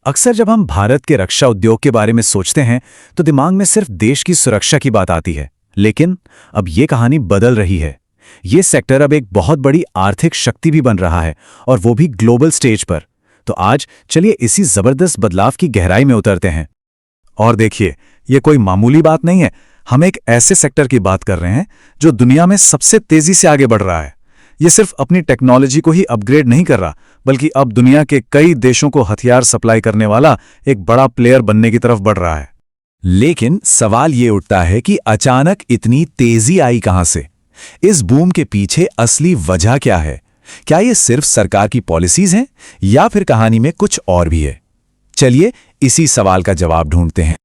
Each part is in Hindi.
अक्सर जब हम भारत के रक्षा उद्योग के बारे में सोचते हैं तो दिमाग में सिर्फ देश की सुरक्षा की बात आती है। लेकिन अब ये कहानी बदल रही है। ये सेक्टर अब एक बहुत बड़ी आर्थिक शक्ति भी बन रहा है, और वो भी ग्लोबल स्टेज पर। तो आज चलिए इसी जबरदस्त बदलाव की गहराई में उतरते हैं। और देखिए, ये कोई मामूली बात नहीं है। हम एक ऐसे सेक्टर की बात कर रहे हैं जो दुनिया में सबसे तेजी से आगे बढ़ रहा है। ये सिर्फ अपनी टेक्नोलॉजी को ही अपग्रेड नहीं कर रहा, बल्कि अब दुनिया के कई देशों को हथियार सप्लाई करने वाला एक बड़ा प्लेयर बनने की तरफ बढ़ रहा है। लेकिन सवाल ये उठता है कि अचानक इतनी तेजी आई कहां से? इस बूम के पीछे असली वजह क्या है? क्या ये सिर्फ सरकार की पॉलिसीज हैं, या फिर कहानी में कुछ और भी है? चलिए इसी सवाल का जवाब ढूंढते हैं।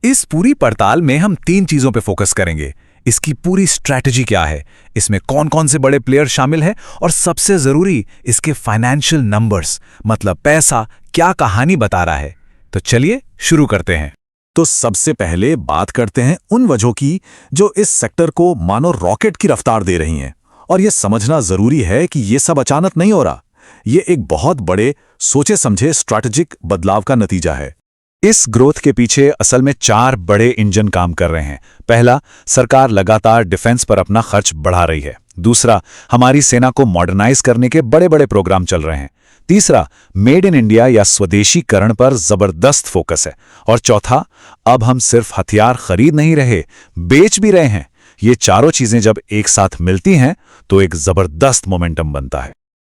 इस पूरी पड़ताल में हम 3 चीजों पर फोकस करेंगे। इसकी पूरी स्ट्रैटेजी क्या है, इसमें कौन कौन से बड़े प्लेयर शामिल हैं, और सबसे जरूरी इसके फाइनेंशियल नंबर्स, मतलब पैसा क्या कहानी बता रहा है। तो चलिए शुरू करते हैं। तो सबसे पहले बात करते हैं उन वजहों की जो इस सेक्टर को मानो रॉकेट की रफ्तार दे रही हैं। और यह समझना जरूरी है कि यह सब अचानक नहीं हो रहा। यह एक बहुत बड़े सोचे समझे स्ट्रैटेजिक बदलाव का नतीजा है। इस ग्रोथ के पीछे असल में 4 बड़े इंजन काम कर रहे हैं। पहला, सरकार लगातार डिफेंस पर अपना खर्च बढ़ा रही है। दूसरा, हमारी सेना को मॉडर्नाइज करने के बड़े बड़े प्रोग्राम चल रहे हैं। तीसरा, मेड इन इंडिया या स्वदेशीकरण पर जबरदस्त फोकस है। और चौथा, अब हम सिर्फ हथियार खरीद नहीं रहे, बेच भी रहे हैं। ये चारों चीजें जब एक साथ मिलती हैं तो एक जबरदस्त मोमेंटम बनता है।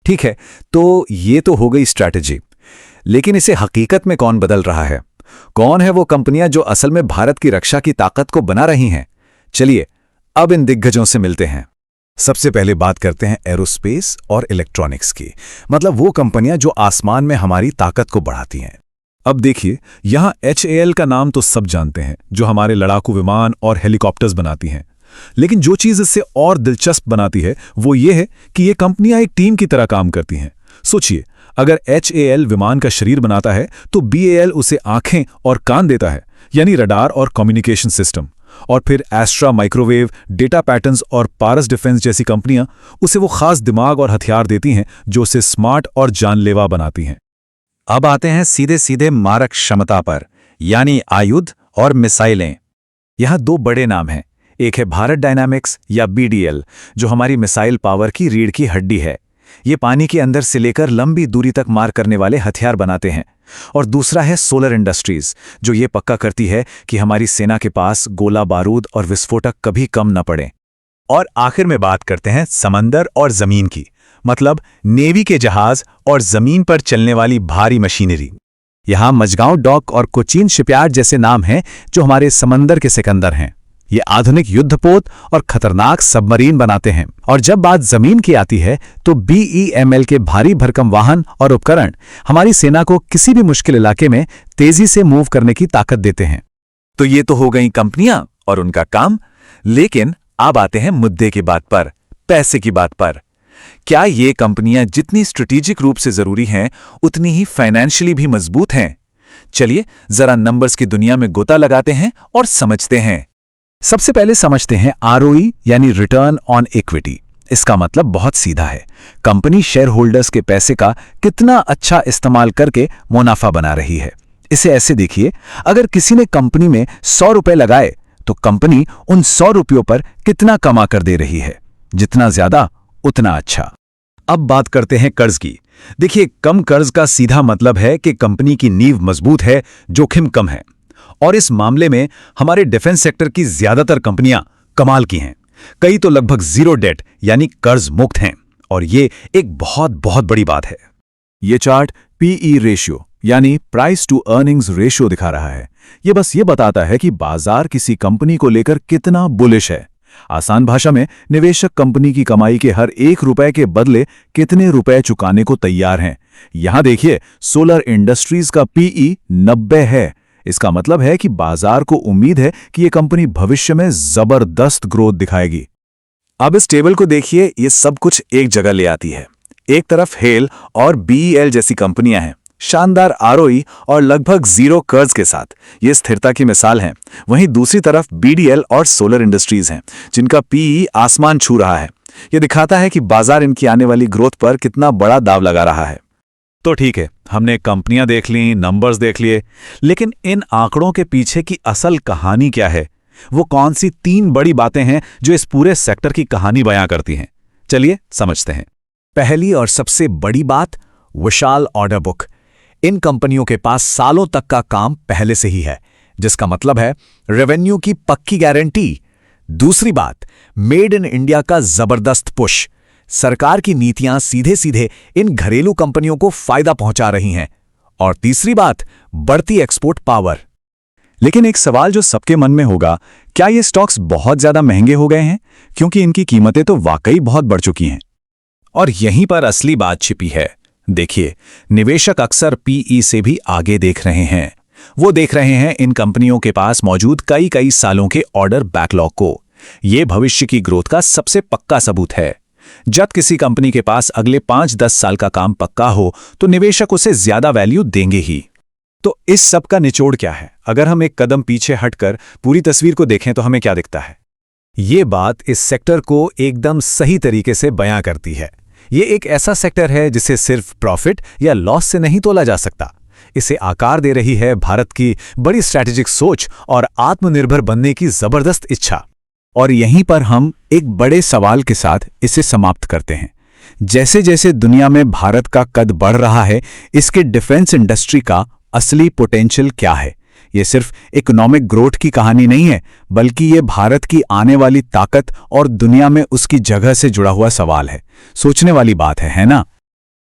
ठीक है, तो ये तो हो गई स्ट्रैटेजी। लेकिन इसे हकीकत में कौन बदल रहा है? कौन है वो कंपनियां जो असल में भारत की रक्षा की ताकत को बना रही हैं? चलिए अब इन दिग्गजों से मिलते हैं। सबसे पहले बात करते हैं एरोस्पेस और इलेक्ट्रॉनिक्स की, मतलब वो कंपनियां जो आसमान में हमारी ताकत को बढ़ाती हैं। अब देखिए, यहां HAL का नाम तो सब जानते हैं, जो हमारे लड़ाकू विमान और हेलीकॉप्टर्स बनाती हैं। लेकिन जो चीज इससे और दिलचस्प बनाती है वो ये है कि ये कंपनियां एक टीम की तरह काम करती हैं। सोचिए, अगर HAL विमान का शरीर बनाता है तो BAL उसे आंखें और कान देता है, यानी रडार और कम्युनिकेशन सिस्टम। और फिर एस्ट्रा माइक्रोवेव, डेटा पैटर्न्स और पारस डिफेंस जैसी कंपनियां उसे वो खास दिमाग और हथियार देती हैं जो उसे स्मार्ट और जानलेवा बनाती हैं। अब आते हैं सीधे सीधे मारक क्षमता पर, यानी आयुध और मिसाइलें। यहां 2 बड़े नाम हैं। एक है भारत डायनामिक्स या BDL, जो हमारी मिसाइल पावर की रीढ़ की हड्डी है। ये पानी के अंदर से लेकर लंबी दूरी तक मार करने वाले हथियार बनाते हैं। और दूसरा है सोलर इंडस्ट्रीज, जो ये पक्का करती है कि हमारी सेना के पास गोला बारूद और विस्फोटक कभी कम न पड़े। और आखिर में बात करते हैं समंदर और जमीन की, मतलब नेवी के जहाज और जमीन पर चलने वाली भारी मशीनरी। यहां मझगांव डॉक और कोचीन शिपयार्ड जैसे नाम हैं जो हमारे समंदर के सिकंदर हैं। ये आधुनिक युद्धपोत और खतरनाक सबमरीन बनाते हैं। और जब बात जमीन की आती है तो BEML के भारी भरकम वाहन और उपकरण हमारी सेना को किसी भी मुश्किल इलाके में तेजी से मूव करने की ताकत देते हैं। तो ये तो हो गई कंपनियां और उनका काम। लेकिन अब आते हैं मुद्दे की बात पर, पैसे की बात पर। क्या ये कंपनियां जितनी स्ट्रेटेजिक रूप से जरूरी हैं, उतनी ही फाइनेंशियली भी मजबूत हैं? चलिए जरा नंबर्स की दुनिया में गोता लगाते हैं और समझते हैं। सबसे पहले समझते हैं ROE, यानी रिटर्न ऑन इक्विटी। इसका मतलब बहुत सीधा है, कंपनी शेयर होल्डर्स के पैसे का कितना अच्छा इस्तेमाल करके मुनाफा बना रही है। इसे ऐसे देखिए, अगर किसी ने कंपनी में 100 रुपए लगाए तो कंपनी उन 100 रुपयों पर कितना कमा कर दे रही है। जितना ज्यादा उतना अच्छा। अब बात करते हैं कर्ज की। देखिए, कम कर्ज का सीधा मतलब है कि कंपनी की नींव मजबूत है, जोखिम कम है। और इस मामले में हमारे डिफेंस सेक्टर की ज्यादातर कंपनियां कमाल की हैं। कई तो लगभग 0 डेट, यानी कर्ज मुक्त हैं। और ये एक बहुत बहुत बड़ी बात है। ये चार्ट PE रेशियो, यानी प्राइस टू अर्निंग्स रेशियो दिखा रहा है। ये बस ये बताता है कि बाजार किसी कंपनी को लेकर कितना बुलिश है। आसान भाषा में, निवेशक कंपनी की कमाई के हर 1 रुपए के बदले कितने रुपए चुकाने को तैयार हैं। यहां देखिए, सोलर इंडस्ट्रीज का PE 90 है। इसका मतलब है कि बाजार को उम्मीद है कि यह कंपनी भविष्य में जबरदस्त ग्रोथ दिखाएगी। अब इस टेबल को देखिए, ये सब कुछ एक जगह ले आती है। एक तरफ हेल और BEL जैसी कंपनियां हैं, शानदार ROE और लगभग 0 कर्ज के साथ। ये स्थिरता की मिसाल हैं। वहीं दूसरी तरफ BDL और सोलर इंडस्ट्रीज हैं, जिनका PE आसमान छू रहा है। यह दिखाता है कि बाजार इनकी आने वाली ग्रोथ पर कितना बड़ा दाव लगा रहा है। तो ठीक है, हमने कंपनियां देख ली, नंबर्स देख लिए, लेकिन इन आंकड़ों के पीछे की असल कहानी क्या है? वो कौन सी 3 बड़ी बातें हैं जो इस पूरे सेक्टर की कहानी बयां करती हैं? चलिए समझते हैं। पहली और सबसे बड़ी बात, विशाल ऑर्डर बुक। इन कंपनियों के पास सालों तक का काम पहले से ही है, जिसका मतलब है रेवेन्यू की पक्की गारंटी। दूसरी बात, मेड इन इंडिया का जबरदस्त पुश। सरकार की नीतियां सीधे सीधे इन घरेलू कंपनियों को फायदा पहुंचा रही हैं। और तीसरी बात, बढ़ती एक्सपोर्ट पावर। लेकिन एक सवाल जो सबके मन में होगा, क्या ये स्टॉक्स बहुत ज्यादा महंगे हो गए हैं? क्योंकि इनकी कीमतें तो वाकई बहुत बढ़ चुकी हैं। और यहीं पर असली बात छिपी है। देखिए, निवेशक अक्सर पीई से भी आगे देख रहे हैं। वो देख रहे हैं इन कंपनियों के पास मौजूद कई कई सालों के ऑर्डर बैकलॉग को। ये भविष्य की ग्रोथ का सबसे पक्का सबूत है। जब किसी कंपनी के पास अगले 5-10 साल का काम पक्का हो, तो निवेशक उसे ज्यादा वैल्यू देंगे ही। तो इस सब का निचोड़ क्या है? अगर हम एक कदम पीछे हटकर पूरी तस्वीर को देखें तो हमें क्या दिखता है? ये बात इस सेक्टर को एकदम सही तरीके से बयां करती है। ये एक ऐसा सेक्टर है जिसे सिर्फ प्रॉफिट या लॉस से नहीं तोला जा सकता। इसे आकार दे रही है भारत की बड़ी स्ट्रैटेजिक सोच और आत्मनिर्भर बनने की जबरदस्त इच्छा। और यहीं पर हम एक बड़े सवाल के साथ इसे समाप्त करते हैं। जैसे जैसे दुनिया में भारत का कद बढ़ रहा है, इसके डिफेंस इंडस्ट्री का असली पोटेंशियल क्या है? ये सिर्फ इकोनॉमिक ग्रोथ की कहानी नहीं है, बल्कि ये भारत की आने वाली ताकत और दुनिया में उसकी जगह से जुड़ा हुआ सवाल है। सोचने वाली बात है ना?